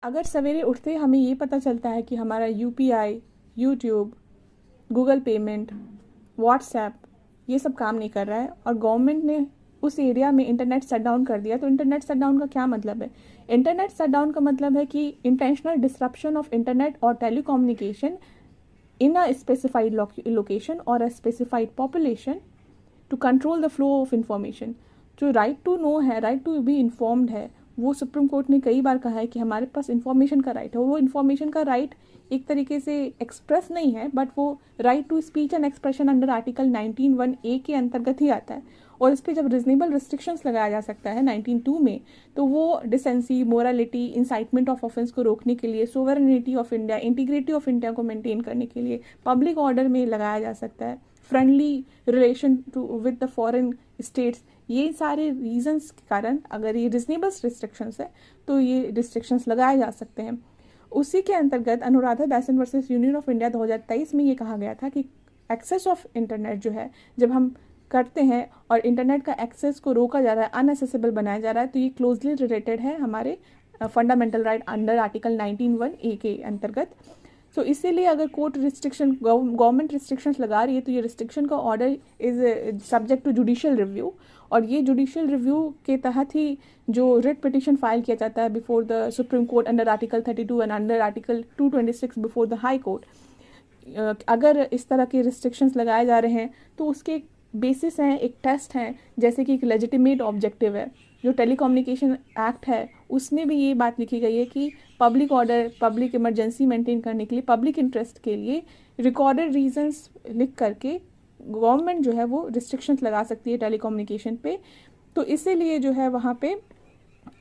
अगर सवेरे उठते हमें ये पता चलता है कि हमारा UPI, YouTube, Google payment, WhatsApp ये सब काम नहीं कर रहा है और गवर्नमेंट ने उस एरिया में इंटरनेट शट डाउन कर दिया, तो इंटरनेट शट डाउन का क्या मतलब है? इंटरनेट शट डाउन का मतलब है कि इंटेंशनल डिसरप्शन ऑफ इंटरनेट और telecommunication in a specified location or a specified population to control the flow of information। जो राइट टू नो है, राइट टू बी इन्फॉर्म्ड है, वो सुप्रीम कोर्ट ने कई बार कहा है कि हमारे पास इंफॉर्मेशन का राइट है। वो इंफॉर्मेशन का राइट एक तरीके से एक्सप्रेस नहीं है, बट वो right to speech and expression under article 19(1)(a) के अंतर्गत ही आता है। और इस पर जब रिजनेबल रिस्ट्रिक्शंस लगाया जा सकता है 19(2) में, तो वो decency, morality, incitement of offence को रोकने के लिए, sovereignty of India, integrity of India को मेंटेन करने के लिए, पब्लिक ऑर्डर में लगाया जा सकता है, friendly relation to with the foreign states. ये सारे रीजंस के कारण अगर ये रिजनेबल रिस्ट्रिक्शंस है तो ये रिस्ट्रिक्शंस लगाए जा सकते हैं। उसी के अंतर्गत Anuradha Bhasin versus Union of India 2023 में ये कहा गया था कि एक्सेस ऑफ इंटरनेट जो है, जब हम करते हैं और इंटरनेट का एक्सेस को रोका जा रहा है, अनएसेसिबल बनाया जा रहा है, तो ये क्लोजली रिलेटेड है हमारे fundamental right under article 19(1)(a) के अंतर्गत। तो इसीलिए अगर कोर्ट रिस्ट्रिक्शन, गवर्नमेंट रिस्ट्रिक्शंस लगा रही है, तो ये रिस्ट्रिक्शन का order is subject to judicial review. और ये जुडिशियल रिव्यू के तहत ही जो रिट पिटिशन फाइल किया जाता है before the supreme court under article 32 and under article 226 before the high court, अगर इस तरह के रिस्ट्रिक्शंस लगाए जा रहे हैं तो उसके बेसिस हैं, एक टेस्ट हैं, जैसे कि एक लेजिटिमेट ऑब्जेक्टिव है। जो टेलीकम्युनिकेशन एक्ट है उसमें भी ये बात लिखी गई है कि public order, public emergency maintain करने के लिए, पब्लिक इंटरेस्ट के लिए रिकॉर्डेड रीजंस लिख करके गवर्नमेंट जो है वो रिस्ट्रिक्शंस लगा सकती है टेलीकम्युनिकेशन पे। तो इसीलिए जो है वहाँ पे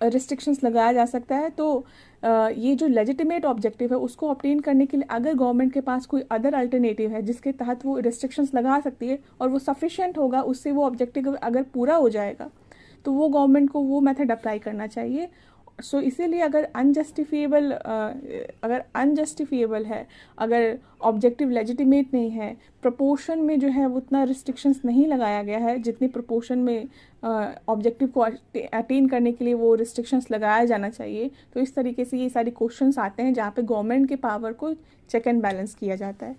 रिस्ट्रिक्शंस लगाया जा सकता है। तो ये जो लेजिटिमेट ऑब्जेक्टिव है उसको ऑब्टेन करने के लिए अगर गवर्नमेंट के पास कोई अदर अल्टरनेटिव है जिसके तहत वो रिस्ट्रिक्शंस लगा सकती है और वो सफिशिएंट होगा, उससे वो ऑब्जेक्टिव अगर पूरा हो जाएगा, तो वो गवर्नमेंट को वो मेथड अप्लाई करना चाहिए। सो इसीलिए अगर अनजस्टिफिएबल है, अगर ऑब्जेक्टिव लेजिटिमेट नहीं है, प्रोपोर्शन में जो है वो उतना रिस्ट्रिक्शंस नहीं लगाया गया है जितनी प्रोपोर्शन में ऑब्जेक्टिव को अटेन करने के लिए वो रिस्ट्रिक्शंस लगाया जाना चाहिए, तो इस तरीके से ये सारे क्वेश्चंस आते हैं जहाँ पे गवर्नमेंट के पावर को चेक एंड बैलेंस किया जाता है।